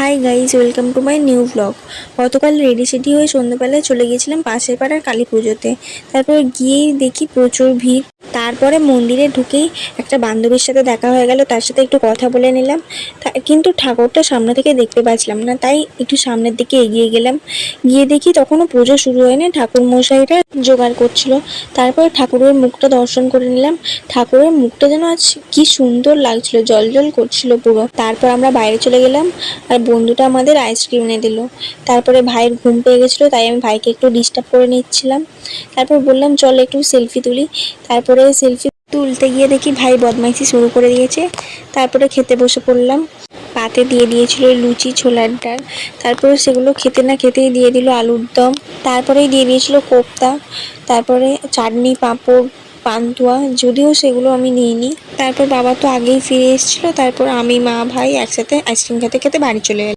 Hi guys, welcome to my new blog. গতকাল ready সেডি হয়ে সন্ধ্যাবেলায় চলে গিয়েছিলাম পাশের পাড়ার কালী পুজোতে। তারপর গিয়েই দেখি প্রচুর ভিড়। তারপরে মন্দিরে ঢুকেই একটা বান্ধবীর সাথে দেখা হয়ে গেল, তার সাথে একটু কথা বলে নিলাম। কিন্তু ঠাকুরটা সামনে থেকে দেখতে পাচ্ছিলাম না, তাই একটু সামনের দিকে এগিয়ে গেলাম। গিয়ে দেখি তখনও পুজো শুরু হয়নি, ঠাকুর মশাইরা জোগাড় করছিল। তারপর ঠাকুরের মুখটা দর্শন করে নিলাম। ঠাকুরের মুখটা যেন আজ কি সুন্দর লাগছিল, জল জল করছিল পুরো। তারপর আমরা বাইরে চলে গেলাম, আর বন্ধুটা আমাদের আইসক্রিম এনে দিল। তারপরে ভাইয়ের ঘুম পেয়ে গেছিলো, তাই আমি ভাইকে একটু ডিস্টার্ব করে নিচ্ছিলাম। তারপর বললাম চল একটু সেলফি তুলি। তারপরে সেলফি তুলতে গিয়ে দেখি ভাই বদমাইশি শুরু করে দিয়েছে। তারপরে খেতে বসে পড়লাম। পাতে দিয়ে দিয়েছিল লুচি, ছোলার ডাল। তারপরে সেগুলো খেতে না খেতেই দিয়ে দিল আলুর দম। তারপরেই দিয়ে দিয়েছিল কোপ্তা। তারপরে চাটনি, পাঁপড়, পান্তুয়া, যদিও সেগুলো আমি নিইনি। তারপর বাবা তো আগেই ফিরে এসেছিলো। তারপর আমি, মা, ভাই একসাথে আইসক্রিম খেতে খেতে বাড়ি চলে এলাম।